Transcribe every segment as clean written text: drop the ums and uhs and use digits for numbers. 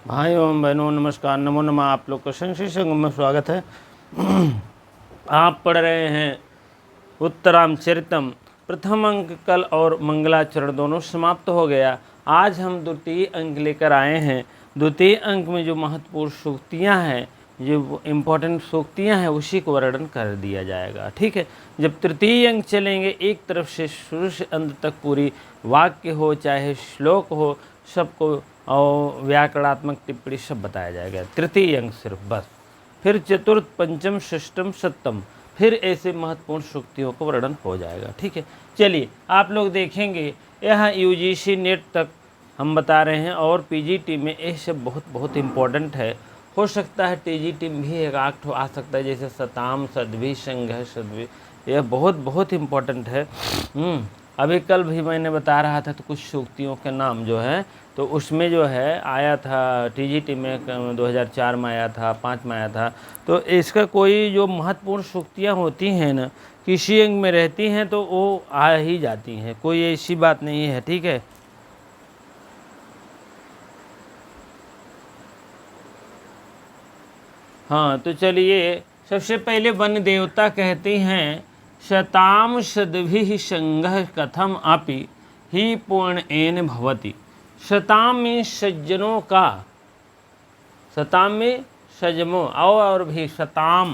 भाइयों एवं बहनों नमस्कार, नमो नमः। आप लोग का संश्री संगम में स्वागत है। आप पढ़ रहे हैं उत्तरामचरितम। प्रथम अंक कल और मंगलाचरण दोनों समाप्त हो गया। आज हम द्वितीय अंक लेकर आए हैं। द्वितीय अंक में जो महत्वपूर्ण सूक्तियाँ हैं, जो इम्पोर्टेंट सूक्तियाँ हैं, उसी को वर्णन कर दिया जाएगा। ठीक है। जब तृतीय अंक चलेंगे, एक तरफ से शुरू से अंत तक पूरी वाक्य हो चाहे श्लोक हो, सबको और व्याकरणात्मक टिप्पणी सब बताया जाएगा। तृतीय अंक सिर्फ बस। फिर चतुर्थ, पंचम, षष्टम, सप्तम, फिर ऐसे महत्वपूर्ण सूक्तियों को वर्णन हो जाएगा। ठीक है। चलिए आप लोग देखेंगे, यह यूजीसी नेट तक हम बता रहे हैं और पीजीटी में ये सब बहुत बहुत इम्पोर्टेंट है। हो सकता है टीजीटी में भी एक आठ आ सकता है, जैसे सताम, सद्भि, संघ, सद्भि, यह बहुत बहुत इम्पोर्टेंट है। अभी कल भी मैंने बता रहा था तो कुछ सूक्तियों के नाम जो है, तो उसमें जो है आया था टीजीटी में 2004 में आया था, 5 में आया था। तो इसका कोई जो महत्वपूर्ण सूक्तियाँ होती हैं ना, किसी अंग में रहती हैं तो वो आ ही जाती हैं, कोई ऐसी बात नहीं है। ठीक है। हाँ, तो चलिए सबसे पहले वन देवता कहते हैं, शताम सद्भिः संघः कथम अपि ही पूर्णेन भवति। शताम में सज्जनों का, शताम में सज्जनों और भी शताम,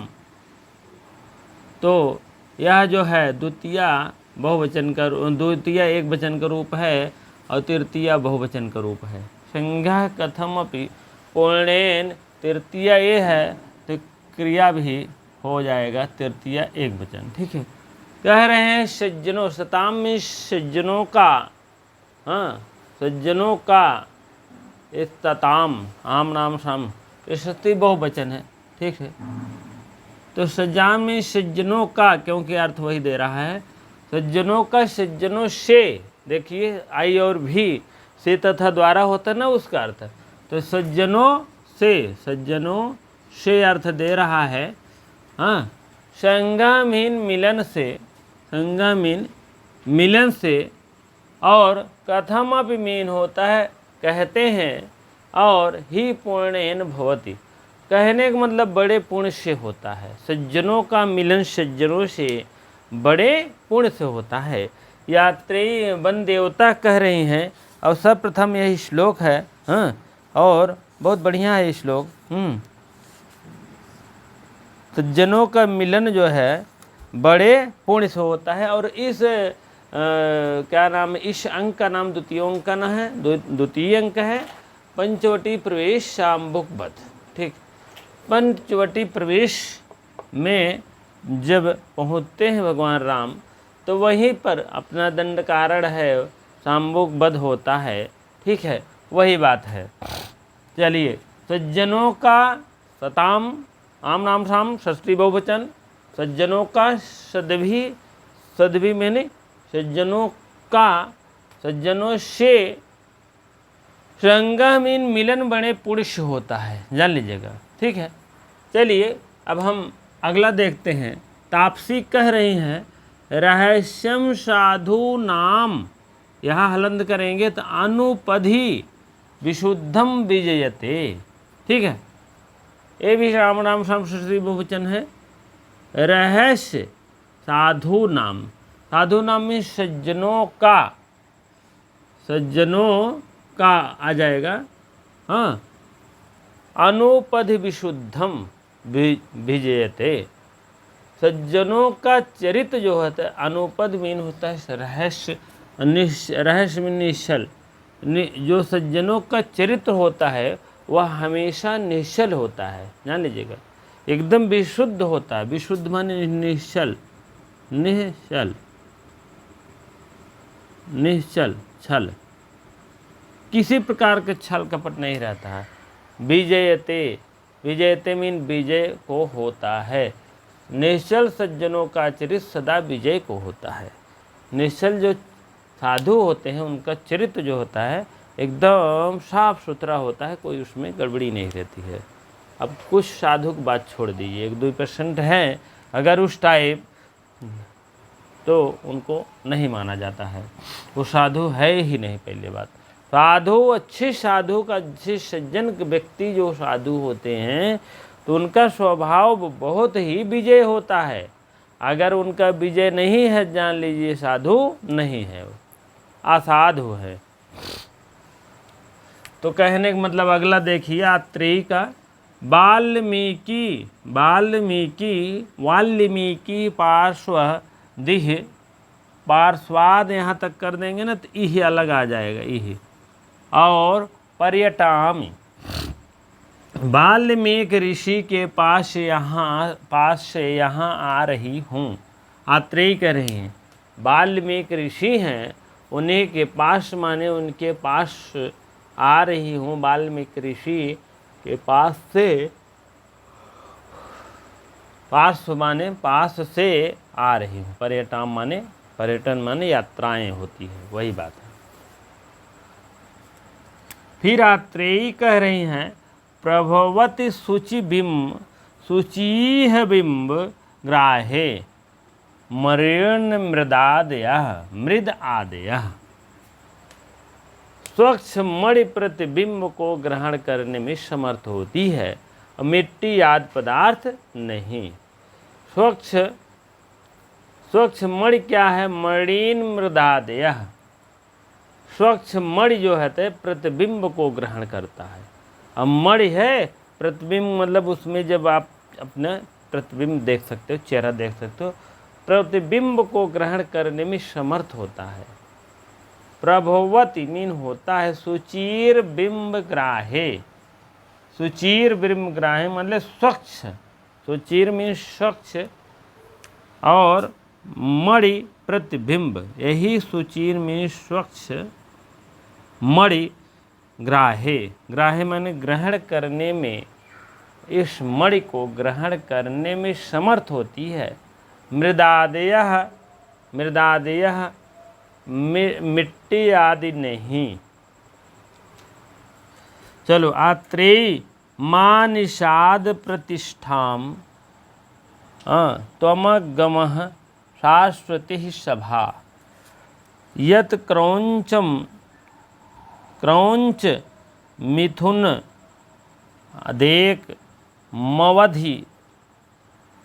तो यह जो है द्वितीया बहुवचन का, द्वितीया एक वचन का रूप है और तृतीया बहुवचन का रूप है। संज्ञा कथम अपि पूर्णेन, तृतीया ये है तो क्रिया भी हो जाएगा तृतीया एक वचन। ठीक है। कह रहे हैं सज्जनों, शताम में सज्जनों का, हाँ सज्जनों का, इस तताम आम नाम साम, ये सती बहुवचन है। ठीक है। तो सज्जान में सज्जनों का, क्योंकि अर्थ वही दे रहा है, सज्जनों का, सज्जनों से, देखिए आई और भी से तथा द्वारा होता है ना उसका अर्थ। तो सज्जनों से, सज्जनों से अर्थ दे रहा है। हाँ, संगमीन मिलन से, संगमीन मिलन से, और कथम अपि मीन होता है कहते हैं, और ही पूर्णेन भवति, कहने का मतलब बड़े पुण्य से होता है। सज्जनों का मिलन सज्जनों से बड़े पुण्य से होता है। यात्री वन देवता कह रही हैं, और सर्वप्रथम यही श्लोक है। हाँ, और बहुत बढ़िया है ये श्लोक। सज्जनों का मिलन जो है बड़े पुण्य से होता है। और इस क्या नाम, इस अंक का नाम द्वितीय अंक का ना है, द्वितीय अंक है पंचवटी प्रवेश शाम्बुक वध। ठीक। पंचवटी प्रवेश में जब पहुँचते हैं भगवान राम, तो वहीं पर अपना दंड कारण है, शाम्बुक वध होता है। ठीक है, वही बात है। चलिए, सज्जनों का, सताम आम नाम साम, षष्ठी बहुवचन, सज्जनों का सद्भि, सद्भि मैंने सज्जनों का, सज्जनों से, संगमीन मिलन बड़े पुण्य से होता है, जान लीजिएगा। ठीक है। चलिए अब हम अगला देखते हैं। तापसी कह रही हैं, रहस्यम साधु नाम, यहाँ हलंत करेंगे तो अनुपधि विशुद्धम विजयते। ठीक है। ये भी राम नाम षष्ठी बहुवचन है। रहस्य साधु नाम, साधु नाम में सज्जनों का, सज्जनों का आ जाएगा। हाँ, अनुपधि विशुद्धम विजयते, सज्जनों का चरित्र जो होता है, अनुपद मीन होता है रहस्य, रहस्य में निश्चल, जो सज्जनों का चरित्र होता है वह हमेशा निश्चल होता है, जान लीजिएगा, एकदम विशुद्ध होता है। विशुद्ध माने निश्चल, निश्चल, निश्चल, छल, किसी प्रकार के छल कपट नहीं रहता है। विजयते, विजयते मीन विजय को होता है। निश्चल सज्जनों का चरित्र सदा विजय को होता है। निश्चल जो साधु होते हैं उनका चरित्र जो होता है एकदम साफ सुथरा होता है, कोई उसमें गड़बड़ी नहीं रहती है। अब कुछ साधु की बात छोड़ दीजिए, 1-2% हैं अगर उस टाइप, तो उनको नहीं माना जाता है, वो साधु है ही नहीं पहली बात। साधु, अच्छे साधु का, अच्छे सज्जन व्यक्ति जो साधु होते हैं तो उनका स्वभाव बहुत ही विजय होता है। अगर उनका विजय नहीं है, जान लीजिए साधु नहीं है, असाधु है। तो कहने का मतलब अगला देखिए आत्रेयी का, वाल्मीकि पार्श्वदिह, पार्श्वाद यहाँ तक कर देंगे ना तो इह अलग आ जाएगा, इह। और पर्यटामी, वाल्मीकि ऋषि के पास से यहाँ आ रही हूँ। आत्रेयी कह रही हैं वाल्मीकि ऋषि हैं, उन्हीं के पास माने उनके पास आ रही हूँ। वाल्मीकि ऋषि के पास से, पास माने पास से आ रही हूँ। पर्यटन माने, पर्यटन माने यात्राएं होती है, वही बात है। फिर आत्रेयी कह रही हैं, प्रभवति शुचिः बिंब ग्राहे मरेण मृद आदयः। स्वच्छ मणि प्रतिबिंब को ग्रहण करने में समर्थ होती है, मिट्टी आदि पदार्थ नहीं। स्वच्छ मणि क्या है? मणिन मृदादयः। स्वच्छ मणि जो है तो प्रतिबिंब को ग्रहण करता है। अब मणि है प्रतिबिंब, मतलब उसमें जब आप अपना प्रतिबिंब देख सकते हो, चेहरा देख सकते हो, प्रतिबिंब को ग्रहण करने में समर्थ होता है। प्रभवती मीन होता है सुचिर बिंब ग्राहे। सुचिर बिंब ग्राहे मतलब स्वच्छ, सुचिर मीन स्वच्छ और मणि प्रतिबिंब, यही सुचिर में स्वच्छ मणि ग्राहे। ग्राहे माने ग्रहण करने में, इस मणि को ग्रहण करने में समर्थ होती है। मृदादयः, मृदादयः मिट्टी आदि नहीं। चलो आत्रेयी मानिषाद प्रतिष्ठाम त्वमगमः शाश्वती सभा यत क्रौंच मिथुन अदेक मवधि,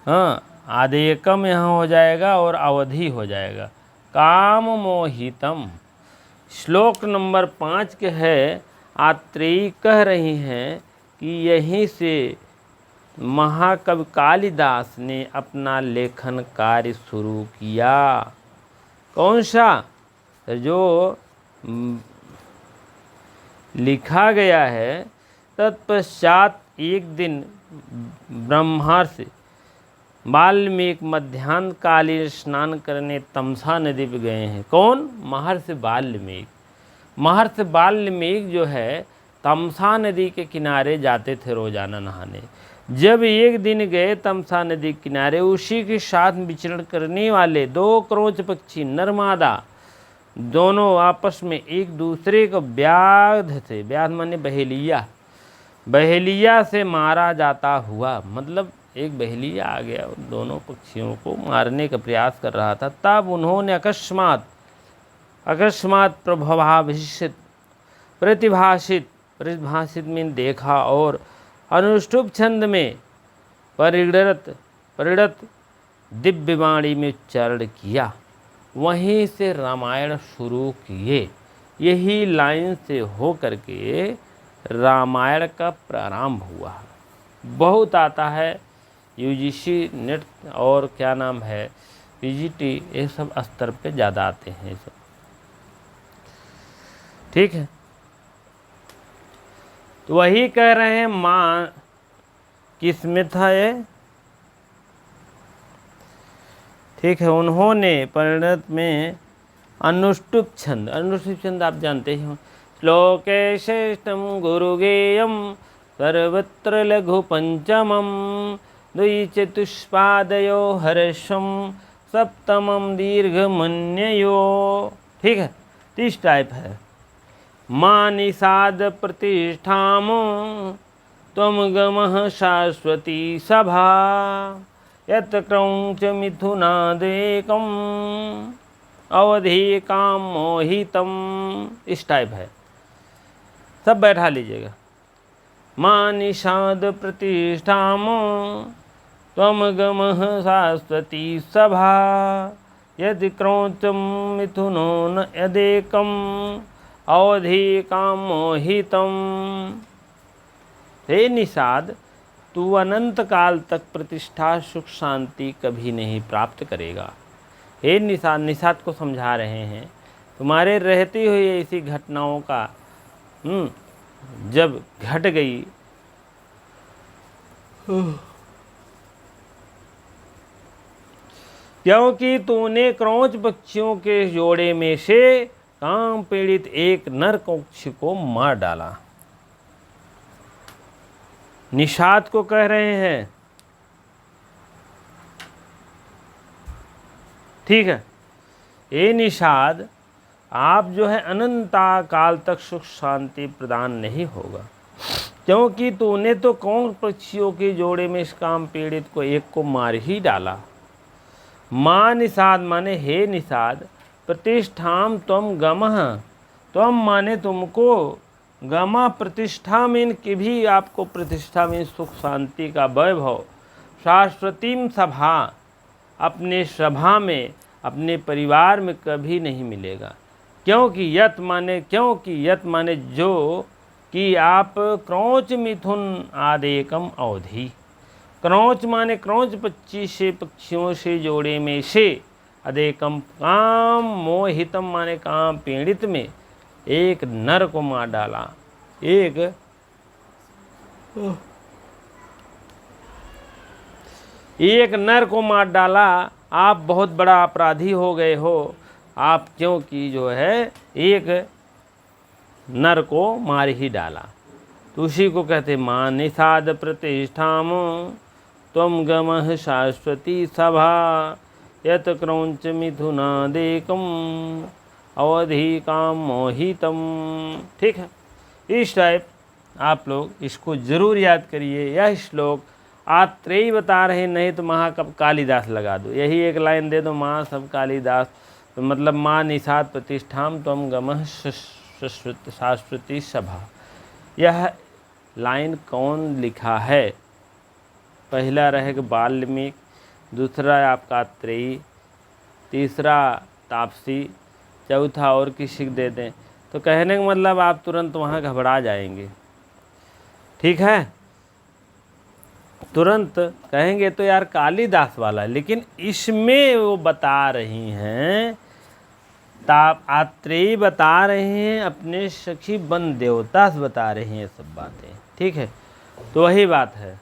आदेकम यहाँ हो जाएगा और अवधि हो जाएगा। काम मोहितम। श्लोक नंबर 5 के है। आत्रेयी कह रही हैं कि यहीं से महाकवि कालिदास ने अपना लेखन कार्य शुरू किया। कौन सा? जो लिखा गया है। तत्पश्चात एक दिन ब्रह्मर्षि वाल्मीकि मध्याह्नकालीन स्नान करने तमसा नदी पे गए हैं। कौन? महर्षि वाल्मीकि। महर्षि वाल्मीकि जो है तमसा नदी के किनारे जाते थे रोजाना नहाने। जब एक दिन गए तमसा नदी के किनारे, उसी के साथ विचरण करने वाले 2 क्रोच पक्षी नरमादा दोनों आपस में एक दूसरे को व्याध थे। व्याध माने बहेलिया, बहेलिया से मारा जाता हुआ, मतलब एक बहेलिया आ गया, दोनों पक्षियों को मारने का प्रयास कर रहा था। तब उन्होंने अकस्मात प्रतिभाषित में देखा और अनुष्टुप छंद में परिणत दिव्यवाणी में उच्चारण किया। वहीं से रामायण शुरू किए। यही लाइन से हो करके रामायण का प्रारंभ हुआ। बहुत आता है यूजीसी नेट और क्या नाम है पीजीटी, ये सब स्तर पे ज़्यादा आते हैं ये सब। ठीक है, तो वही कह रहे हैं माँ किसमें था ये? ठीक है, उन्होंने परिणत में अनुष्टुप छंद आप जानते हो। श्लोके श्रेष्ठम गुरुगेयम सर्वत्र लघु पंचमम द्विचतुष्पादयो हर्षम सप्तमम दीर्घमन्ययो। ठीक है, इस टाइप है। मानिषाद प्रतिष्ठाम त्वम गमः शाश्वती सभा यत क्रौंच मिथुनादेकम अवधि काम मोहितम। इस टाइप है। सब बैठा लीजिएगा। माँ निषाद प्रतिष्ठाम त्वम गमः शाश्वती सभा यदि क्रौचम मिथुनो न यदेकम अवधि काम मोहितम। हे निषाद, तू अनंत काल तक प्रतिष्ठा सुख शांति कभी नहीं प्राप्त करेगा। हे निषाद, निषाद को समझा रहे हैं तुम्हारे रहती हुई ऐसी घटनाओं का जब घट गई क्योंकि तूने क्रौच पक्षियों के जोड़े में से काम पीड़ित एक नर पक्षी को मार डाला। निषाद को कह रहे हैं, ठीक है, ये निषाद आप जो है अनंता काल तक सुख शांति प्रदान नहीं होगा, क्योंकि तूने तो कौन पक्षियों के जोड़े में इस काम पीड़ित को एक को मार ही डाला। माँ निषाद माने हे निषाद, प्रतिष्ठाम त्वम गमः, त्वम माने तुमको, गमा प्रतिष्ठा में कि भी आपको प्रतिष्ठा में सुख शांति का वैभव, शाश्वतीम सभा, अपने सभा में अपने परिवार में कभी नहीं मिलेगा। क्योंकि यत माने जो कि आप क्रौच मिथुन आदेकम अवधि, क्रौच माने क्रौच पक्षियों से जोड़े में से, अदेकम काम मोहितम माने काम पीड़ित में एक नर को मार डाला। एक नर को मार डाला। आप बहुत बड़ा अपराधी हो गए हो आप, क्योंकि जो है एक नर को मार ही डाला। तो उसी को कहते माँ निषाद प्रतिष्ठाम त्वम गमः शाश्वती सभा यत क्रौंच मिथुनादेकम अवधि काम मोहितम। ठीक है, इस टाइप आप लोग इसको जरूर याद करिए। यह श्लोक आत्रेय बता रहे, नहीं तो महाकवि कालिदास लगा दो, यही एक लाइन दे दो, माँ सब कालिदास, तो मतलब माँ निषाद प्रतिष्ठाम त्वम गमः शाश्वती सभा। यह लाइन कौन लिखा है? पहला रहेगा वाल्मीकि, दूसरा आपका आत्रेय, तीसरा तापसी, चौथा और किसी को दे दें तो कहने का मतलब आप तुरंत वहाँ घबरा जाएंगे। ठीक है, तुरंत कहेंगे तो यार कालिदास वाला, लेकिन इसमें वो बता रही हैं, आत्रेय बता रहे हैं, अपने सखी वन देवता से बता रहे हैं सब बातें। ठीक है, तो वही बात है।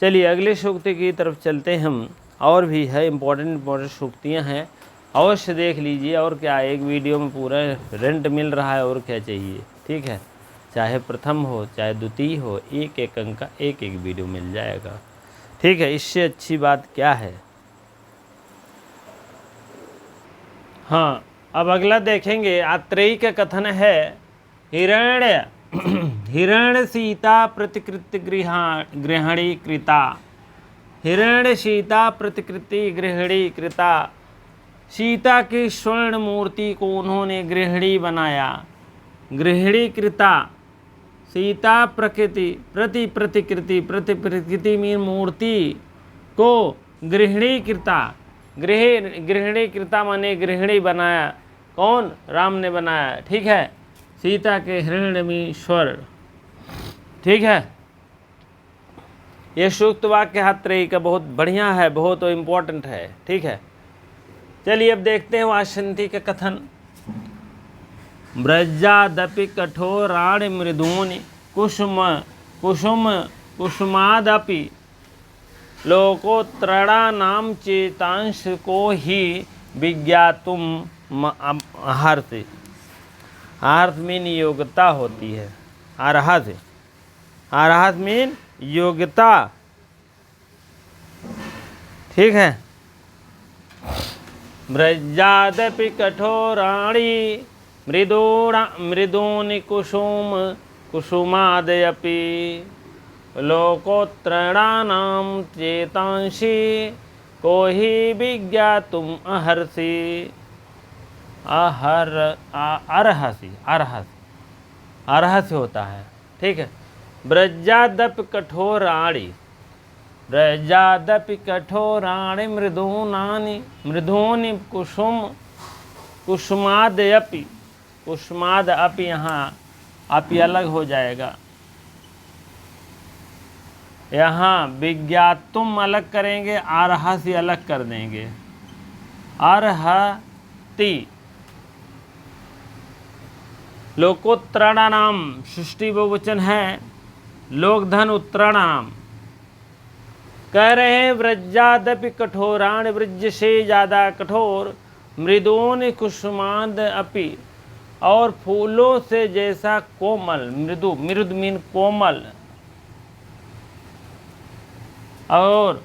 चलिए अगले सूक्ति की तरफ चलते हैं हम। और भी है इम्पोर्टेंट सूक्तियाँ हैं, अवश्य देख लीजिए। और क्या, एक वीडियो में पूरा रेंट मिल रहा है, और क्या चाहिए। ठीक है, चाहे प्रथम हो चाहे द्वितीय हो, एक एक अंक का एक एक वीडियो मिल जाएगा। ठीक है, इससे अच्छी बात क्या है। हाँ, अब अगला देखेंगे। आत्रेय का कथन है, हिरण्य सीता प्रतिकृति गृहिणी कृता, हिरण्य सीता प्रतिकृति गृहिणी कृता। सीता की स्वर्ण मूर्ति को उन्होंने गृहिणी बनाया, गृहिणी कृता। सीता प्रतिकृति में मूर्ति को गृहिणी कृता, गृहिणी कृता माने गृहिणी बनाया। कौन? राम ने बनाया। ठीक है, सीता के हिरण्य में स्वर्ण। ठीक है, ये सूक्त वाक्य आत्रेय का बहुत बढ़िया है, बहुत इम्पोर्टेंट है। ठीक है, चलिए अब देखते हैं वासंती का कथन। ब्रजादपि कठोराणि मृदूनि कुसुमादपि लोकोत्तराणां चेतांश को ही विज्ञातुम अर्हति। अर्थ मीन योग्यता होती है, अर्हत मीन योग्यता। ठीक है, ब्रजादपि कठोराणि मृदूनि कुसुमादयपि लोकोत्तराणां चेतांसि को ही विज्ञातुम अर्हसि। आरह से होता है, ठीक है। ब्रजादपि कठोराणि, ब्रजादपि कठोराणि मृदूनानि, मृदूनि कुसुमादपि, कुसुमाद अपि, यहाँ अपि अलग हो जाएगा, यहाँ विज्ञातुम अलग करेंगे, आरहा से अलग कर देंगे, अर्हति। लोकोत्तराणाम सृष्टि बहुवचन है, लोकधन उत्तराणाम। कह रहे हैं व्रजादपि कठोराण, व्रज से ज़्यादा कठोर, मृदून कुसुमाद अपि, और फूलों से जैसा कोमल, मृदु, मृद मीन कोमल, और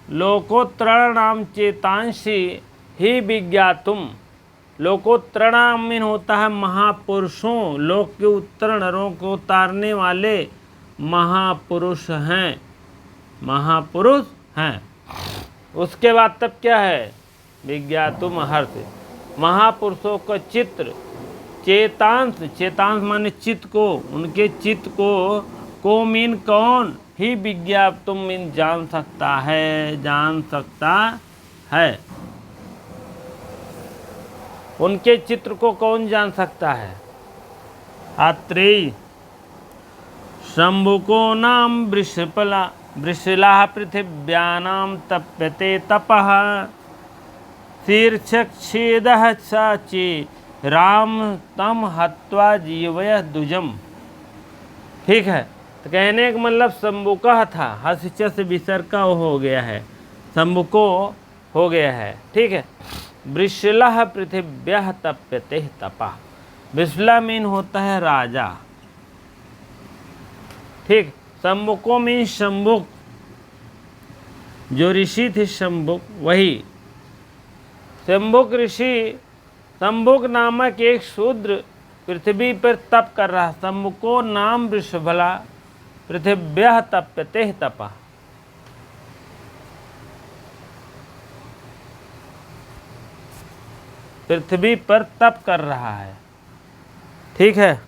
लोकोत्तराणाम चेतांसी ही विज्ञातुम, लोकोत्तराणाम मीन होता है महापुरुषों, लोक के उत्तरण, नरों को उतारने वाले महापुरुष हैं, महापुरुष हैं। उसके बाद तब क्या है, विज्ञातुम हर्ष, महापुरुषों का चित्र, चेतांश, चेतांश माने चित्त को, उनके चित्त को मीन कौन, ही विज्ञातुम मीन जान सकता है, जान सकता है। उनके चित्र को कौन जान सकता है, आत्रेयी। शंभुको नाम वृषपला, वृषला पृथिव्यानाम तप्यते तपः, शीर्षच्छेदः च राम तम हत्वा जीवय दुजम। ठीक है, तो कहने का मतलब शंभुका था, हस्य से विसर्ग का हो गया है, शंभुको हो गया है, ठीक है। वृषलः पृथिव्यः तप्यते तपः, वृषला मीन होता है राजा, ठीक। शंभुको मीन शंभुक, जो ऋषि थे शंभुक, वही शंभुक ऋषि। शंभुक नामक एक शूद्र पृथ्वी पर तप कर रहा, शंभुको नाम वृषभला पृथिव्यः तप्यते तपः। पृथ्वी पर तप कर रहा है, ठीक है।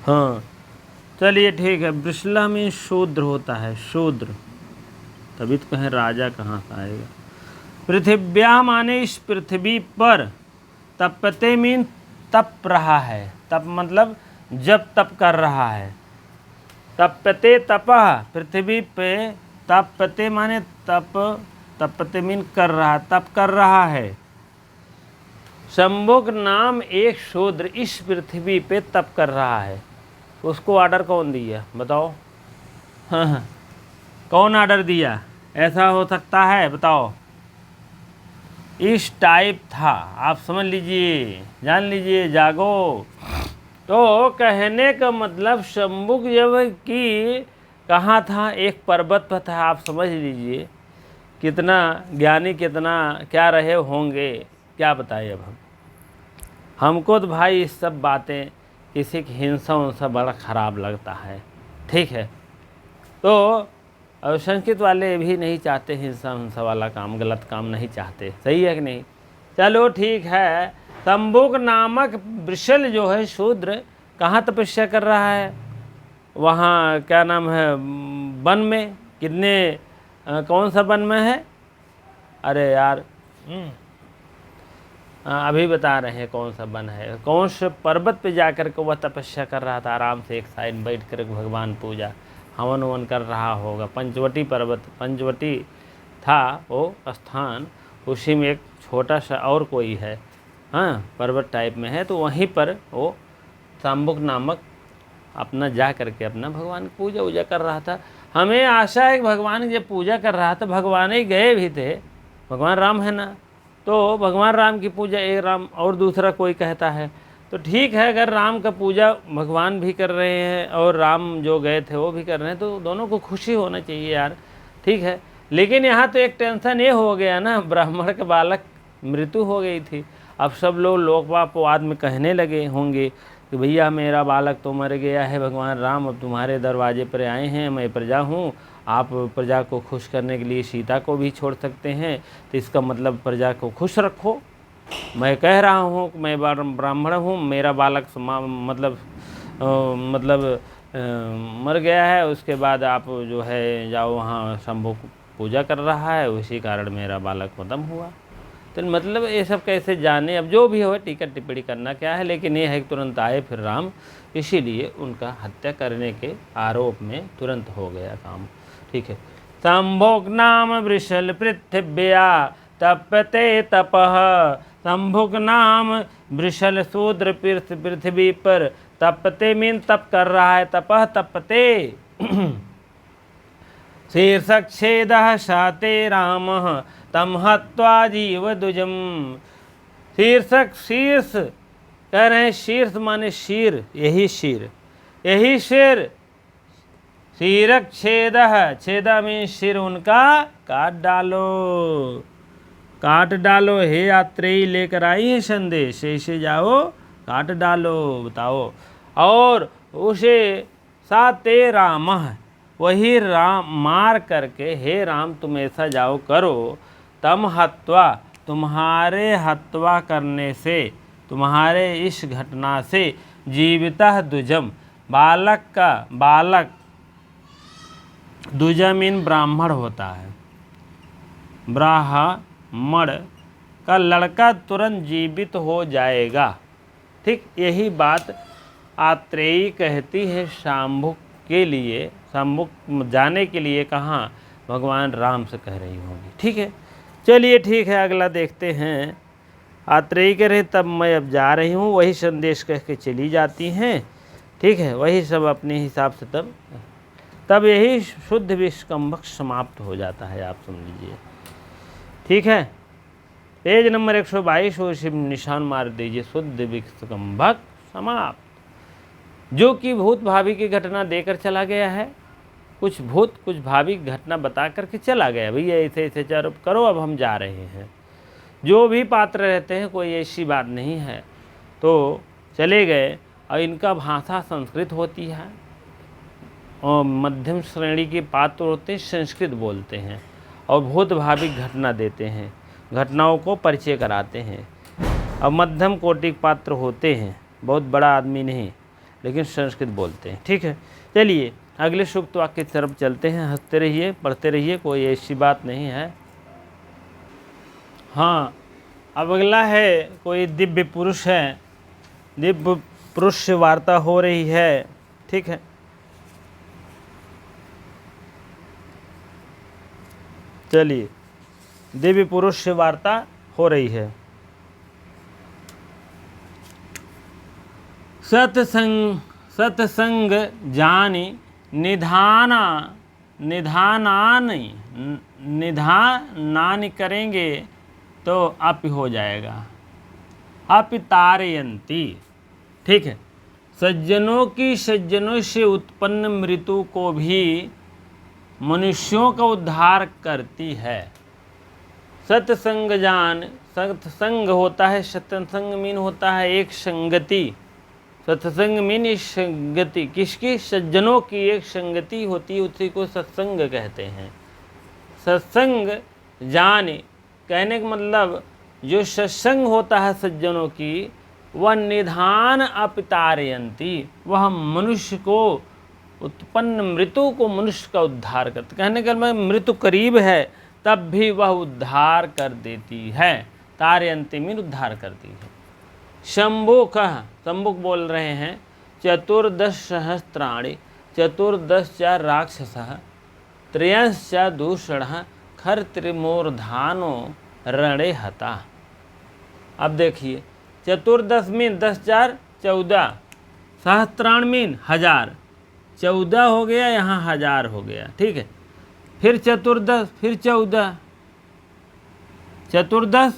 हाँ चलिए ठीक है। वृषला में शूद्र होता है, शूद्र, तभी तो कहें राजा कहाँ से आएगा। पृथिव्या माने इस पृथ्वी पर, तपते मीन तप रहा है, तप मतलब जब तप कर रहा है। तपते तपह, पृथ्वी पे, तपते माने तप, तपते मीन कर रहा, तप कर रहा है। शंभुक नाम एक शूद्र इस पृथ्वी पे तप कर रहा है, उसको ऑर्डर कौन दिया बताओ? हाँ, कौन ऑर्डर दिया? ऐसा हो सकता है बताओ? इस टाइप था, आप समझ लीजिए, जान लीजिए, जागो। तो कहने का मतलब शंभुक जब कि कहाँ था, एक पर्वत पर था, आप समझ लीजिए कितना ज्ञानी, कितना क्या रहे होंगे, क्या बताए अब हमको तो भाई इस सब बातें, किसी की हिंसा उनसा बड़ा ख़राब लगता है, ठीक है। तो और संस्कृत वाले भी नहीं चाहते हिंसा हिंसा वाला काम, गलत काम नहीं चाहते, सही है कि नहीं? चलो ठीक है। शंभुक नामक वृषल जो है शूद्र, कहाँ तपस्या कर रहा है? वहाँ क्या नाम है, वन में। कितने कौन सा वन में है? अरे यार अभी बता रहे हैं कौन सा वन है, कौन से पर्वत पे जाकर के वह तपस्या कर रहा था, आराम से एक साइड बैठ कर भगवान पूजा हवन ववन कर रहा होगा। पंचवटी पर्वत, पंचवटी था वो स्थान, उसी में एक छोटा सा और कोई है, हाँ पर्वत टाइप में है, तो वहीं पर वो शंभुक नामक अपना जा करके अपना भगवान की पूजा वूजा कर रहा था। हमें आशा है कि भगवान जब पूजा कर रहा था, भगवान ही गए भी थे, भगवान राम है ना, तो भगवान राम की पूजा एक राम और दूसरा कोई कहता है, तो ठीक है। अगर राम का पूजा भगवान भी कर रहे हैं और राम जो गए थे वो भी कर रहे हैं, तो दोनों को खुशी होना चाहिए यार, ठीक है। लेकिन यहाँ तो एक टेंशन ये हो गया ना, ब्राह्मण का बालक मृत्यु हो गई थी, अब सब लोग लोकवाद में कहने लगे होंगे कि भैया मेरा बालक तो मर गया है, भगवान राम अब तुम्हारे दरवाजे पर आए हैं, मैं प्रजा हूँ, आप प्रजा को खुश करने के लिए सीता को भी छोड़ सकते हैं, तो इसका मतलब प्रजा को खुश रखो। मैं कह रहा हूँ कि मैं ब्राह्मण हूँ, मेरा बालक मर गया है, उसके बाद आप जो है जाओ वहाँ शंभू पूजा कर रहा है, उसी कारण मेरा बालक खत्म हुआ। तो मतलब ये सब कैसे जाने, अब जो भी हो टीका टिप्पणी करना क्या है, लेकिन ये है कि तुरंत आए फिर राम, इसीलिए उनका हत्या करने के आरोप में तुरंत हो गया काम। ठीक है। शंभुक नाम वृषल पृथिव्या तपते तपः, शंभुक नाम वृषल शूद्र पृथ्वी पर, तपते मीन तप कर रहा है, तपः तपते। शीर्षक छेदः शाते रामः तम हत्वा जीव दुजम। शीर्षक शीर्ष कह रहे हैं, शीर्ष माने शीर, यही शीर, यही शीर। शीरक छेदः, छेदा मीन शीर उनका काट डालो, काट डालो। हे यात्री लेकर आई है संदेश, ऐसे जाओ काट डालो, बताओ। और उसे साते रामः, वही राम मार करके, हे राम तुम ऐसा जाओ करो, तम हत्वा, तुम्हारे हत्वा करने से, तुम्हारे इस घटना से, जीवितः दुजम, बालक का, बालक दुजमीन ब्राह्मण होता है, ब्राह्मण का लड़का तुरंत जीवित हो जाएगा। ठीक यही बात आत्रेयी कहती है शाम्भुक के लिए, शाम्भुक जाने के लिए कहाँ, भगवान राम से कह रही होगी। ठीक है, चलिए ठीक है, अगला देखते हैं। आत्रेयी कह रहे तब मैं अब जा रही हूँ, वही संदेश कह के चली जाती हैं। ठीक है, वही सब अपने हिसाब से तब यही शुद्ध विष्कंभक समाप्त हो जाता है, आप समझ लीजिए। ठीक है, पेज नंबर 122 उसी निशान मार दीजिए, शुद्ध विष्कंभक समाप्त। जो कि भूत भावी की घटना देकर चला गया है, कुछ भूत कुछ भावी घटना बता करके चला गया, भैया ऐसे ऐसे चारों करो, अब हम जा रहे हैं। जो भी पात्र रहते हैं, कोई ऐसी बात नहीं है, तो चले गए। और इनका भाषा संस्कृत होती है, और मध्यम श्रेणी के पात्र होते हैं, संस्कृत बोलते हैं, और भूत भावी घटना देते हैं, घटनाओं को परिचय कराते हैं। अब मध्यम कोटि पात्र होते हैं, बहुत बड़ा आदमी नहीं, लेकिन संस्कृत बोलते हैं। ठीक है, चलिए अगले सूक्त वाक्य की तरफ चलते हैं। हंसते रहिए, पढ़ते रहिए, कोई ऐसी बात नहीं है। हाँ, अब अगला है, कोई दिव्य पुरुष है, दिव्य पुरुष से वार्ता हो रही है। ठीक है, चलिए दिव्य पुरुष से वार्ता हो रही है। सत्संग जानी निधानानि करेंगे तो आप हो जाएगा, आप तारयंती। ठीक है, सज्जनों से उत्पन्न मृत्यु को भी मनुष्यों का उद्धार करती है। सत्संग जान, सत्संग होता है, सत्संग मीन होता है एक संगति, सत्संग मीन एक संगति, किसकी, सज्जनों की एक संगति होती है, उसी को सत्संग कहते हैं। सत्संग जाने कहने का मतलब जो सत्संग होता है सज्जनों की, वह निधान अपतारयंती, वह मनुष्य को उत्पन्न मृत्यु को मनुष्य का उद्धार करते। कहने का मतलब मृत्यु करीब है तब भी वह उद्धार कर देती है, तारयंती मीन उद्धार करती है। शंभुक बोल रहे हैं, 14 सहस्त्राणि, 14 राक्षसः, 3 दूषणः, खर त्रिमूर्धानो रणे हता। अब देखिए, 14 मीन 10 4 14, सहस्त्राण मीन 1000, 14 हो गया, यहाँ 1000 हो गया। ठीक है, फिर 14, फिर 14, 14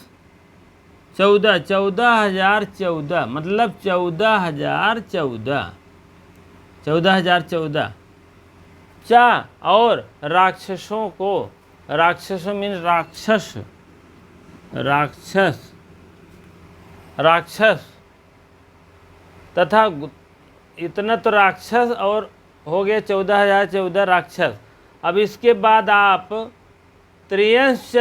14, 14,014 मतलब 14,014, 14,014 चा। और राक्षसों को, राक्षसों मीन राक्षस, राक्षस तथा इतना तो राक्षस और हो गया 14,014 राक्षस। अब इसके बाद आप त्रयश्च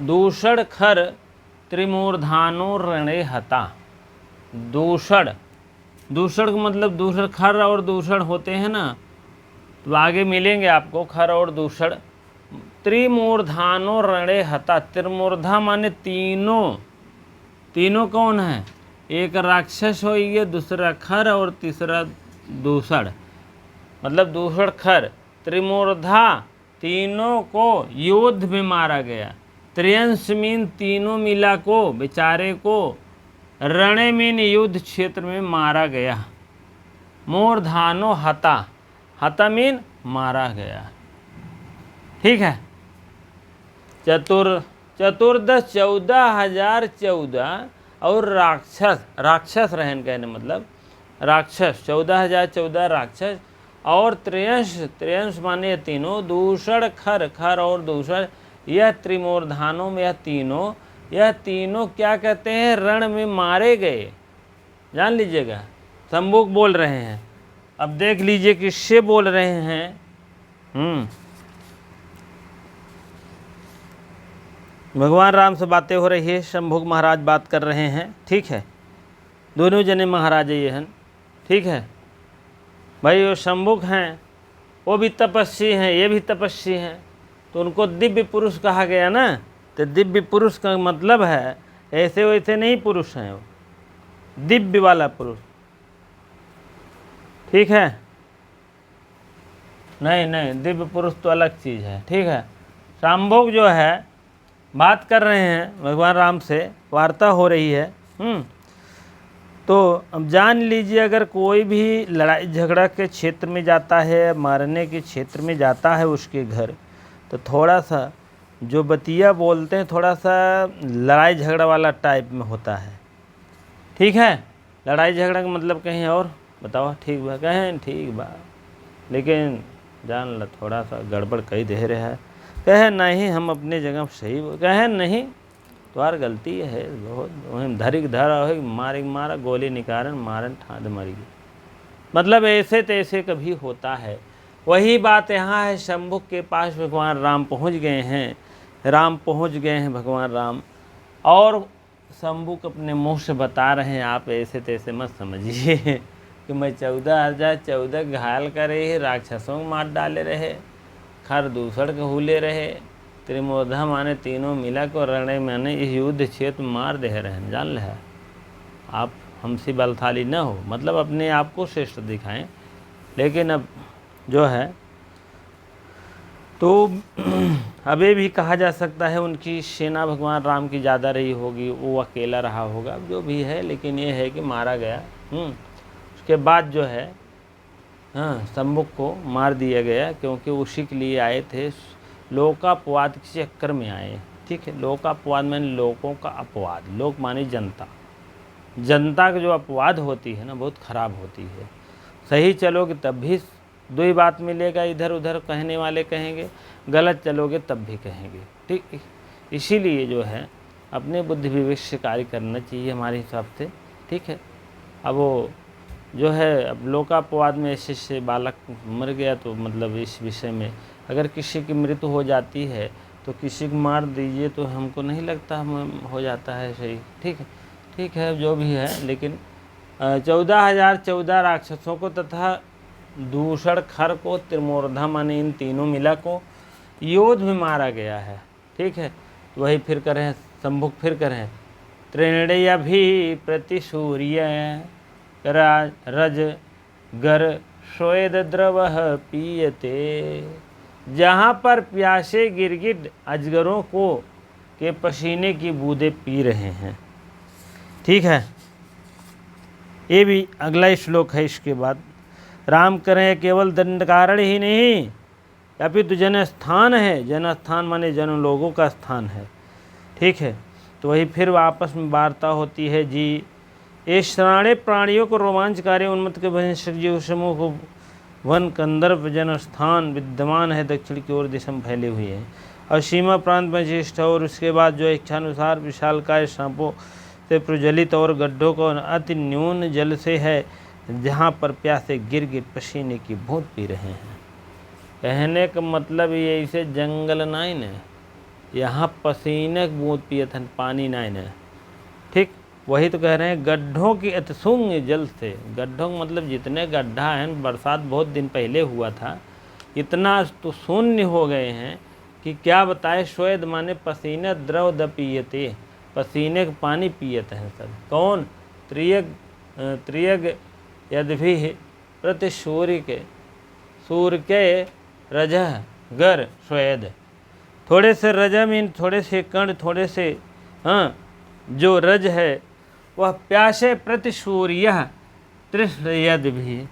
दूषण खर त्रिमूर्धानो रणे हता। दूषण का मतलब दूषण, खर और दूषण होते हैं ना, तो आगे मिलेंगे आपको खर और दूषण। त्रिमूर्धानो रणे हता, त्रिमूर्धा माने तीनों कौन है? एक राक्षस हो गया, दूसरा खर और तीसरा दूषण, मतलब दूषण खर। त्रिमूर्धा तीनों को युद्ध में मारा गया। त्रियंश मीन तीनों मिला को, बेचारे को, रणे मीन युद्ध क्षेत्र में मारा गया। मूर्धानो हता मीन मारा गया। ठीक है। चतुर्दश 14,014 और राक्षस रहन कहने मतलब राक्षस 14,014 राक्षस और त्रयंश माने तीनों, दूषण खर और दूषण, यह त्रिमूर्धानों में यह तीनों क्या कहते हैं? रण में मारे गए। जान लीजिएगा, शंभुक बोल रहे हैं। अब देख लीजिए किससे बोल रहे हैं। भगवान राम से बातें हो रही है, शंभुक महाराज बात कर रहे हैं। ठीक है, दोनों जने महाराज ये हैं। ठीक है भाई, वो शंभुक हैं, वो भी तपस्वी हैं, ये भी तपस्वी हैं, तो उनको दिव्य पुरुष कहा गया ना। तो दिव्य पुरुष का मतलब है ऐसे वैसे नहीं पुरुष हैं, वो दिव्य वाला पुरुष। ठीक है, नहीं, दिव्य पुरुष तो अलग चीज़ है। ठीक है, शंभुक जो है बात कर रहे हैं, भगवान राम से वार्ता हो रही है। तो अब जान लीजिए, अगर कोई भी लड़ाई झगड़ा के क्षेत्र में जाता है, मारने के क्षेत्र में जाता है उसके घर, तो थोड़ा सा जो बतिया बोलते हैं थोड़ा सा लड़ाई झगड़ा वाला टाइप में होता है। ठीक है, लड़ाई झगड़ा का मतलब कहीं और बताओ। ठीक बा कहें, ठीक बा, लेकिन जान ला थोड़ा सा गड़बड़ कही दे रहा है। कहे नहीं, हम अपने जगह सही, कहे नहीं तुम्हार गलती है बहुत, वहीं धरिक धरा हो, मारा गोली निकारन मारन ठाद मरी। मतलब ऐसे तैसे कभी होता है। वही बात यहाँ है, शंभुक के पास भगवान राम पहुँच गए हैं, भगवान राम, और शंभुक अपने मुँह से बता रहे हैं, आप ऐसे तैसे मत समझिए कि मैं 14,014 घायल करे, राक्षसों को मार डाले रहे, खर दूसर के हुले रहे, त्रिमूर्धा माने तीनों मिला को, रणे माने इस युद्ध क्षेत्र मार दे रहे हैं। जान रहे आप हमसे बलशाली न हो, मतलब अपने आप को श्रेष्ठ दिखाएं। लेकिन अब जो है तो अब ये भी कहा जा सकता है उनकी सेना भगवान राम की ज़्यादा रही होगी, वो अकेला रहा होगा, जो भी है, लेकिन ये है कि मारा गया। उसके बाद जो है शंभुक को मार दिया गया, क्योंकि उसी के लिए आए थे, लोकापवाद के चक्कर में आए। ठीक है, लोकापवाद माने लोगों का अपवाद, लोक माने जनता का जो अपवाद होती है ना, बहुत ख़राब होती है। सही चलोगे तब भी दो ही बात मिलेगा, इधर उधर कहने वाले कहेंगे, गलत चलोगे तब भी कहेंगे। ठीक, इसीलिए जो है अपने बुद्धि विवेक से कार्य करना चाहिए हमारे हिसाब से। ठीक है, अब वो जो है, अब लोकापवाद में ऐसे बालक मर गया, तो मतलब इस विषय में अगर किसी की मृत्यु हो जाती है तो किसी को मार दीजिए, तो हमको नहीं लगता हम हो जाता है सही। ठीक है, जो भी है, लेकिन 14,014 राक्षसों को तथा दूषण खर को, त्रिमूर्धा माने इन तीनों मिला को युद्ध में मारा गया है। ठीक है, तो वही फिर करें शंभुक, फिर करें त्रिणय भी प्रतिसूर्य रज गर श्वेद द्रव पीयते। जहाँ पर प्यासे गिरगिट अजगरों को के पसीने की बूंदें पी रहे हैं। ठीक है, ये भी अगला श्लोक है। इसके बाद राम करें केवल दंड कारण ही नहीं, अपितु जन स्थान है, जन स्थान माने जन लोगों का स्थान है। ठीक है, तो वही फिर आपस में वार्ता होती है जी। ये श्राणे प्राणियों को रोमांचकारी उन्मत्त के भयंकर जीव समूह को वन कंदर्प जन स्थान विद्यमान है, दक्षिण की ओर दिशा फैली हुई है। और सीमा प्रांत में ज्येष्ठ और उसके बाद जो इच्छानुसार विशालकाय सांपों से प्रज्वलित और गड्ढों को अति न्यून जल से है, जहाँ पर प्यासे गिर गिर पसीने की बूंद पी रहे हैं। कहने का मतलब ये इसे जंगल नाइन है, यहाँ पसीने की बूंद पिए थे, पानी नाइन है। ठीक, वही तो कह रहे हैं गड्ढों की अतिशून्य जल से। गड्ढों का मतलब जितने गड्ढा हैं, बरसात बहुत दिन पहले हुआ था, इतना तो शून्य हो गए हैं कि क्या बताए। श्वेद माने पसीने द्रव द पियते, पसीने का पानी पियते हैं सब। कौन? त्रियग यद्भिः प्रति सूर्य के रजह गर श्वेद। थोड़े से रजह मीन थोड़े से कण, थोड़े से जो रज है वह प्यासे प्रति सूर्य तृष्ण यद्भिः,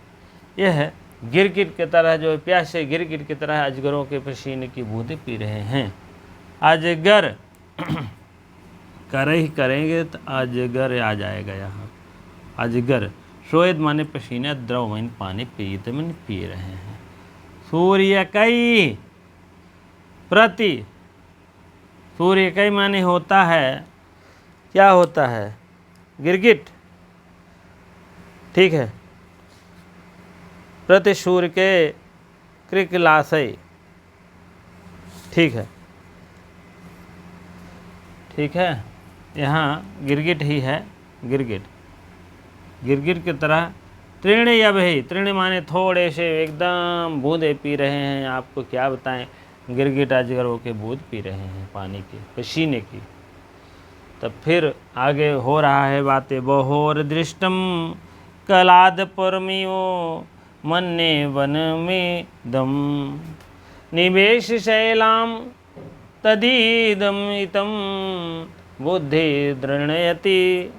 यह गिरगिट की तरह, जो प्यासे गिरगिट की तरह अजगरों के पसीने की बूंदें पी रहे हैं। अजगर करे ही करेंगे तो अजगर आ जाएगा यहाँ। अजगर श्वेद माने पसीने, द्रव माने पानी, पीते माने पी रहे हैं। सूर्य कई प्रति, सूर्य कई माने होता है, क्या होता है? गिरगिट। ठीक है, प्रति सूर्य के कृकलाशय। ठीक है, ठीक है, यहाँ गिरगिट ही है, गिरगिट। गिरगिट की तरह तृण या भई, तृण माने थोड़े से एकदम बूंदे पी रहे हैं। आपको क्या बताएं, गिरगिट अजगरों के बूंद पी रहे हैं पानी की, पसीने की। तब फिर आगे हो रहा है बातें। बहोर दृष्टम कलाद परमियो मन्ने वन में दम निवेश शैलाम तदीदम इतम बुद्धि दृणयति।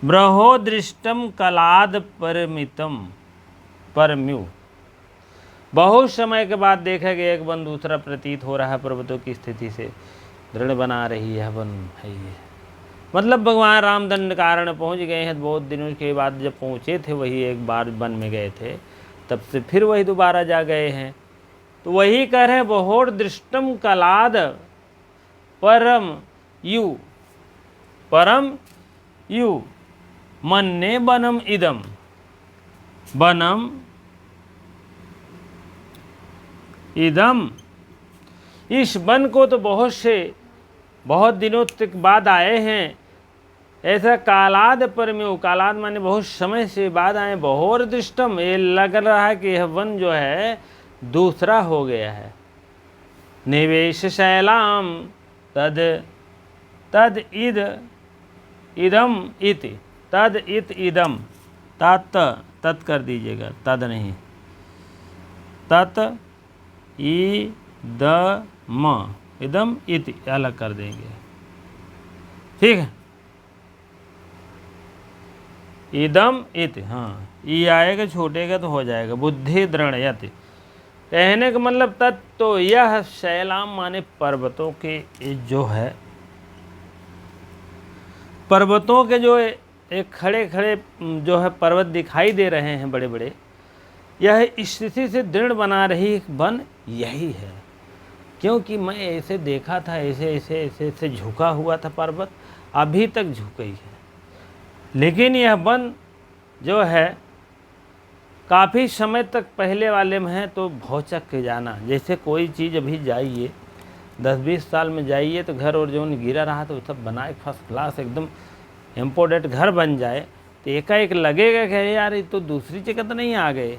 ब्रहो दृष्टम कलाद परमितम परम्यु। बहुत समय के बाद देखा गया एक वन दूसरा प्रतीत हो रहा है, पर्वतों की स्थिति से दृढ़ बना रही है वन है ये। मतलब भगवान राम दंड कारण पहुंच गए हैं। बहुत दिनों के बाद जब पहुंचे थे, वही एक बार वन में गए थे, तब से फिर वही दोबारा जा गए हैं। तो वही कह रहे हैं बहोर दृष्टम कलाद परम यु, परम यु मन्ने बनम इदम। बनम इदम, इस वन को तो बहुत दिनों तक बाद आए हैं। ऐसा कालाद परम्यु, कालाद माने बहुत समय से बाद आए। बहोर दृष्टम, ये लग रहा है कि यह वन जो है दूसरा हो गया है। निवेश शैलाम तद इदम इति, तद इत इदम, तत् कर दीजिएगा, तद नहीं, तत् इदम, इदम इति अलग कर देंगे। ठीक है, इदम इति, हाँ ई आएगा छोटे का तो हो जाएगा। बुद्धि दृढ़यति, कहने का मतलब तत् तो यह शैलाम माने पर्वतों के जो है, पर्वतों के जो एक खड़े खड़े जो है पर्वत दिखाई दे रहे हैं बड़े बड़े, यह स्थिति से दृढ़ बना रही वन यही है। क्योंकि मैं ऐसे देखा था, ऐसे झुका हुआ था पर्वत, अभी तक झुका ही है। लेकिन यह वन जो है काफ़ी समय तक पहले वाले में है, तो भौचक के जाना। जैसे कोई चीज़ अभी जाइए 10-20 साल में जाइए तो घर और जो गिरा रहा तो सब बनाए फर्स्ट क्लास एकदम इम्पोर्टेंट घर बन जाए, तो एकाएक लगेगा कि यार ये तो दूसरी जगह तो नहीं आ गए।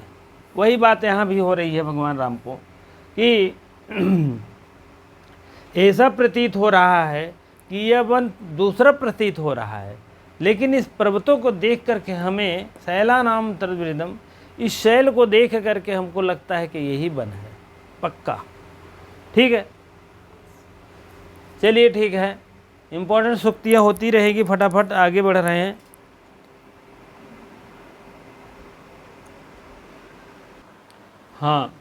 वही बात यहाँ भी हो रही है भगवान राम को कि ऐसा प्रतीत हो रहा है कि यह वन दूसरा प्रतीत हो रहा है। लेकिन इस पर्वतों को देख करके हमें शैला नाम तद्वृदम, इस शैल को देख करके हमको लगता है कि यही वन है पक्का। ठीक है, चलिए ठीक है, इम्पोर्टेंट सूक्तियाँ होती रहेगी, फटाफट आगे बढ़ रहे हैं। हाँ,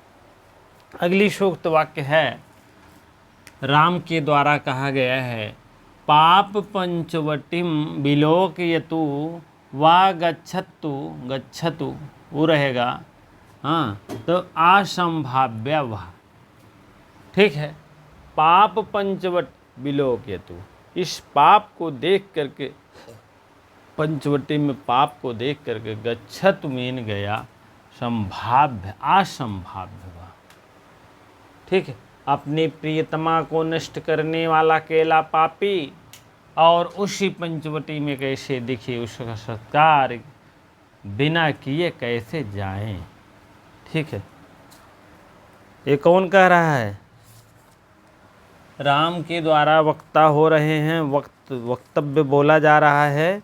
अगली सूक्त वाक्य है, राम के द्वारा कहा गया है, पाप पंचवटीम विलोकयतु वा गच्छतु वो रहेगा। हाँ, तो असंभाव्य वह, ठीक है। पाप पंचवट विलोक्यतु, इस पाप को देख करके, पंचवटी में पाप को देख करके गच्छतु मीन गया, संभाव्य असंभाव्य हुआ। ठीक है। अपनी प्रियतमा को नष्ट करने वाला अकेला पापी और उसी पंचवटी में कैसे दिखे, उसका सत्कार बिना किए कैसे जाएं। ठीक है। ये कौन कह रहा है? राम के द्वारा वक्ता हो रहे हैं, वक्तव्य बोला जा रहा है।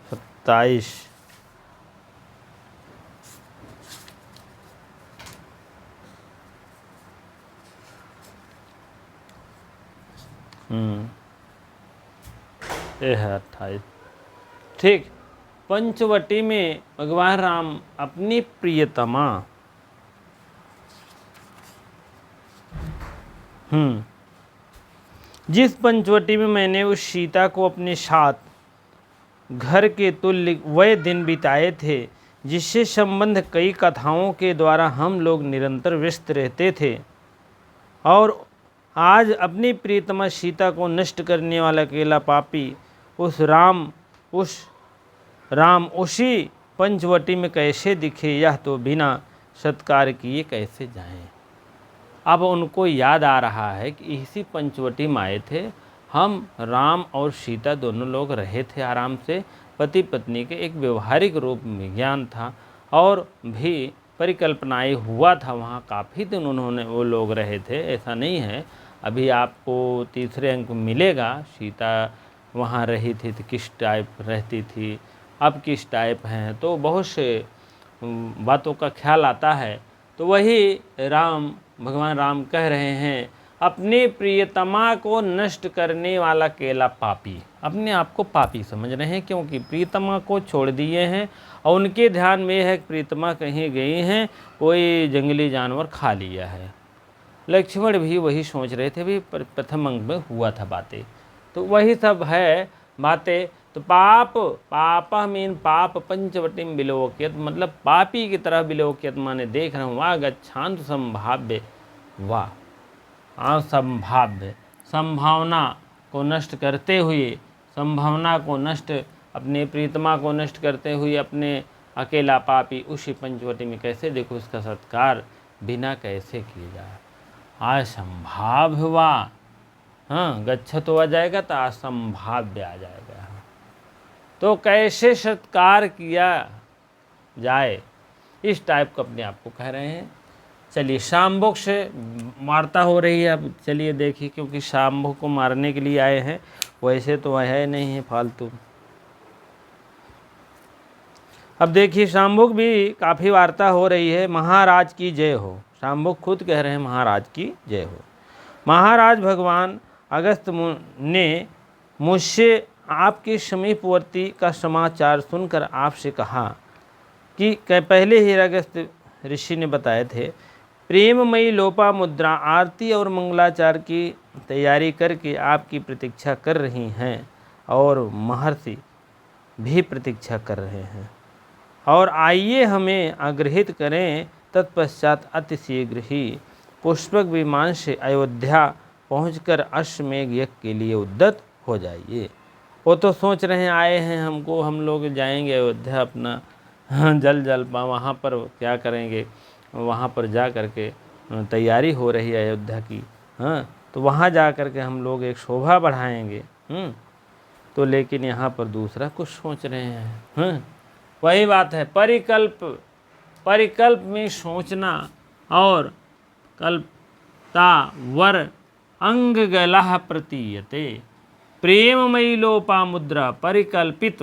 27 ये है 28। ठीक। पंचवटी में भगवान राम अपनी प्रियतमा जिस पंचवटी में मैंने उस सीता को अपने साथ घर के तुल्य वह दिन बिताए थे, जिससे संबंध कई कथाओं के द्वारा हम लोग निरंतर व्यस्त रहते थे, और आज अपनी प्रियतमा सीता को नष्ट करने वाला अकेला पापी उस राम उसी पंचवटी में कैसे दिखे, यह तो बिना सत्कार किए कैसे जाएं। अब उनको याद आ रहा है कि इसी पंचवटी में आए थे हम, राम और सीता दोनों लोग रहे थे आराम से, पति पत्नी के एक व्यवहारिक रूप में ज्ञान था और भी परिकल्पनाएं हुआ था। वहाँ काफ़ी दिन उन्होंने वो लोग रहे थे, ऐसा नहीं है। अभी आपको तीसरे अंक में मिलेगा सीता वहाँ रही थी तो किस टाइप रहती थी, अब किस टाइप हैं, तो बहुत से बातों का ख्याल आता है। तो वही भगवान राम कह रहे हैं, अपनी प्रियतमा को नष्ट करने वाला अकेला पापी, अपने आप को पापी समझ रहे हैं, क्योंकि प्रियतमा को छोड़ दिए हैं और उनके ध्यान में है कि प्रियतमा कहीं गई हैं, कोई जंगली जानवर खा लिया है। लक्ष्मण भी वही सोच रहे थे, भी प्रथम अंक में हुआ था बातें, तो वही सब है बातें। तो पाप मीन पाप पंचवटी में विलोक्यत, मतलब पापी की तरह विलोक्यत माने देख रहा हूँ। वाह गच्छांत संभाव्य, वाह असंभाव्य, संभावना को नष्ट करते हुए, संभावना को नष्ट, अपने प्रीतमा को नष्ट करते हुए अपने अकेला पापी उसी पंचवटी में कैसे देखो, उसका सत्कार बिना कैसे किए जाए। असंभाव्य हुआ, हाँ गच्छत तो आ जाएगा तो असंभाव्य आ जाएगा, तो कैसे सत्कार किया जाए, इस टाइप को अपने आप को कह रहे हैं। चलिए शाम्भुक से वार्ता हो रही है, अब चलिए देखिए, क्योंकि शाम्भुक को मारने के लिए आए हैं, वैसे तो वह है नहीं है फालतू। अब देखिए शाम्भुक भी काफ़ी वार्ता हो रही है। महाराज की जय हो, शाम्भुक खुद कह रहे हैं महाराज की जय हो। महाराज भगवान अगस्त ने मुझसे आपके समीपवर्ती का समाचार सुनकर आपसे कहा कि पहले ही अगस्त ऋषि ने बताए थे, प्रेममयी लोपामुद्रा आरती और मंगलाचार की तैयारी करके आपकी प्रतीक्षा कर रही हैं, और महर्षि भी प्रतीक्षा कर रहे हैं, और आइए हमें आग्रहित करें, तत्पश्चात अतिशीघ्र ही पुष्पक विमान से अयोध्या पहुंचकर अश्वमेध यज्ञ के लिए उद्यत हो जाइए। वो तो सोच रहे हैं आए हैं हमको, हम लोग जाएंगे अयोध्या, अपना जल वहाँ पर क्या करेंगे, वहाँ पर जा कर के तैयारी हो रही है अयोध्या की, हाँ तो वहाँ जा कर के हम लोग एक शोभा बढ़ाएंगे। तो लेकिन यहाँ पर दूसरा कुछ सोच रहे हैं। वही बात है, परिकल्प में सोचना और कल्पता वर अंग गलह प्रतीयते, प्रेममयी लोपामुद्रा परिकल्पित,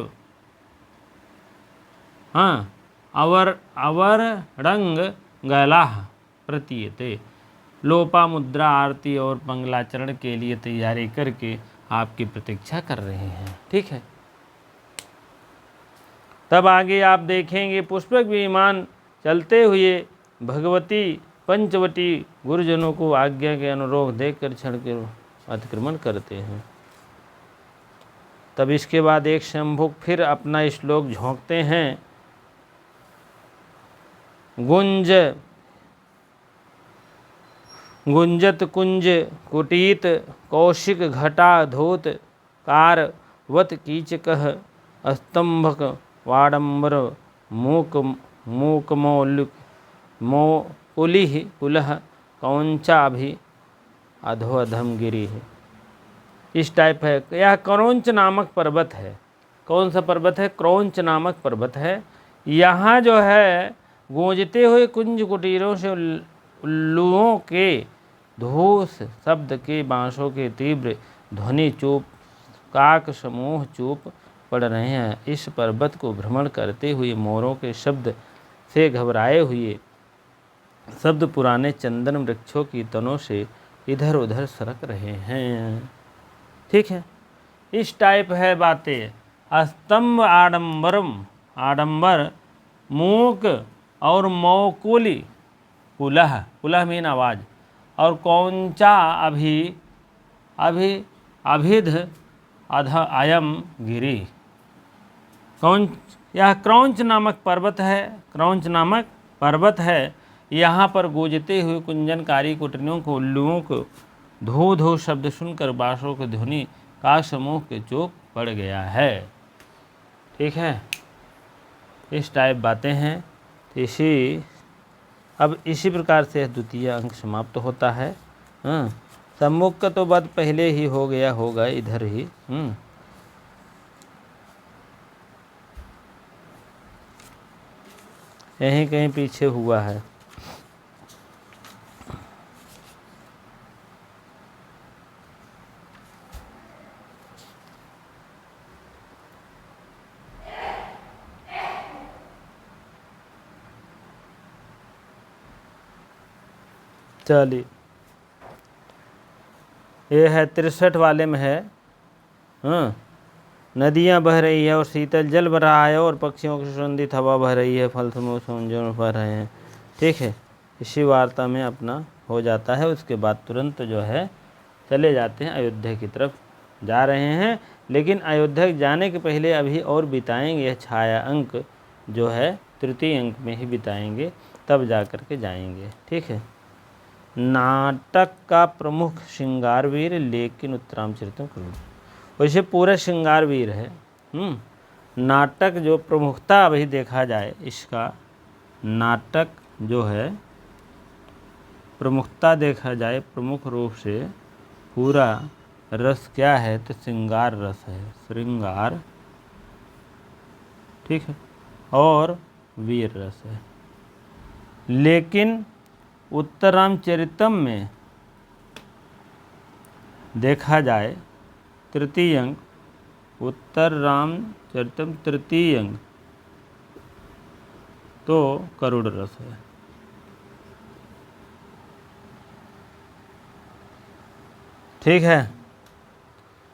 हाँ अवर रंग गलाह प्रतीयते, लोपामुद्रा आरती और मंगलाचरण के लिए तैयारी करके आपकी प्रतीक्षा कर रहे हैं। ठीक है, तब आगे आप देखेंगे पुष्पक विमान चलते हुए भगवती पंचवटी गुरुजनों को आज्ञा के अनुरोध देकर क्षण के अतिक्रमण करते हैं। तब इसके बाद एक शंभुक फिर अपना श्लोक झोंकते हैं, गुंज गुंजत कुंज कुटीत कौशिक घटा धोत कारवत कीचकः स्तंभक वाडंबर मूक मूकमौलिक मौकुलिः कुलः कौंचाभि अधोअधम गिरी है। इस टाइप है। यह क्रौंच नामक पर्वत है। कौन सा पर्वत है? क्रौंच नामक पर्वत है। यहाँ जो है गूंजते हुए कुंज कुटीरों से उल्लुओं के धूस शब्द के बांसों के तीव्र ध्वनि चुप काक समूह चुप पड़ रहे हैं। इस पर्वत को भ्रमण करते हुए मोरों के शब्द से घबराए हुए शब्द पुराने चंदन वृक्षों की तनों से इधर उधर सरक रहे हैं। ठीक है, इस टाइप है बातें। स्तंभ आडंबरम आडंबर मूक और मौकुली कुलह कुलह मीन आवाज और कौंचा अभि अभि अभिध अध अयम गिरी। कौंच यह क्रौंच नामक पर्वत है। क्रौंच नामक पर्वत है। यहाँ पर गूंजते हुए कुंजनकारी कुटरियों को उल्लुओं को धो धो शब्द सुनकर बांसों की ध्वनि का समूह के चौक पड़ गया है। ठीक है, इस टाइप बातें हैं। अब इसी प्रकार से द्वितीय अंक समाप्त होता है। सम्मुख का तो बात पहले ही हो गया होगा इधर ही। यहीं कहीं पीछे हुआ है। चलिए, ये है 63 वाले में है। नदियाँ बह रही है और शीतल जल बह रहा है और पक्षियों की सुगंधित हवा बह रही है, फल समूह सौंदर्य बह रहे हैं। ठीक है, इसी वार्ता में अपना हो जाता है। उसके बाद तुरंत जो है चले जाते हैं, अयोध्या की तरफ जा रहे हैं। लेकिन अयोध्या जाने के पहले अभी और बिताएंगे छाया अंक जो है तृतीय अंक में ही बिताएंगे, तब जा कर के जाएंगे। ठीक है, नाटक का प्रमुख श्रृंगारवीर लेकिन उत्तरामचरितम करूँ वैसे पूरा श्रृंगारवीर है। नाटक जो प्रमुखता अभी देखा जाए, इसका नाटक जो है प्रमुखता देखा जाए, प्रमुख रूप से पूरा रस क्या है तो श्रृंगार रस है, श्रृंगार। ठीक है, और वीर रस है। लेकिन उत्तरामचरितम में देखा जाए तृतीय अंक, उत्तरामचरितम तृतीय अंक तो करुण रस है। ठीक है,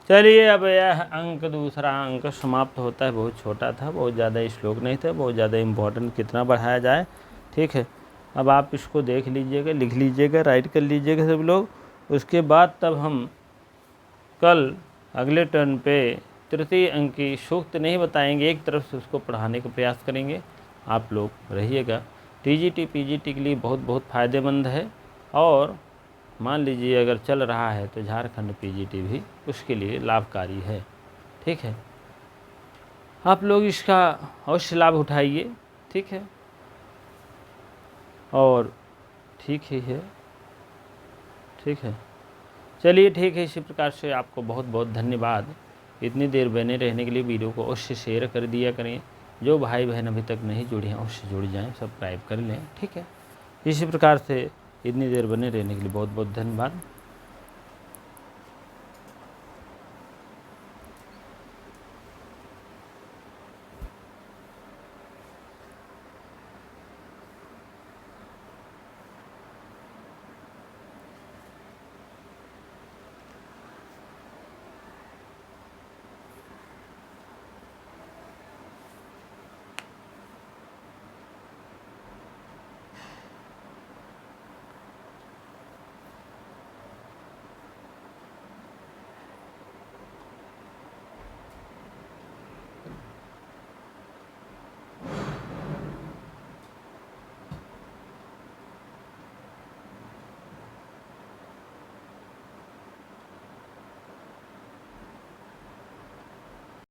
चलिए अब यह अंक दूसरा अंक समाप्त होता है। बहुत छोटा था, बहुत ज़्यादा श्लोक नहीं था, बहुत ज़्यादा इम्पोर्टेंट कितना बढ़ाया जाए। ठीक है, अब आप इसको देख लीजिएगा, लिख लीजिएगा, राइट कर लीजिएगा सब लोग। उसके बाद तब हम कल अगले टर्न पे तृतीय अंक की सूक्त नहीं बताएंगे, एक तरफ से उसको पढ़ाने का प्रयास करेंगे। आप लोग रहिएगा। टीजीटी पीजीटी के लिए बहुत बहुत फ़ायदेमंद है। और मान लीजिए अगर चल रहा है तो झारखंड पीजीटी भी उसके लिए लाभकारी है। ठीक है, आप लोग इसका अवश्य लाभ उठाइए। ठीक है, और ठीक ही है। ठीक है, चलिए ठीक है। इसी प्रकार से आपको बहुत बहुत धन्यवाद। इतनी देर बने रहने के लिए वीडियो को अवश्य शेयर कर दिया करें। जो भाई बहन अभी तक नहीं जुड़े हैं अवश्य जुड़ जाएं, सब्सक्राइब कर लें। ठीक है, इसी प्रकार से इतनी देर बने रहने के लिए बहुत बहुत धन्यवाद।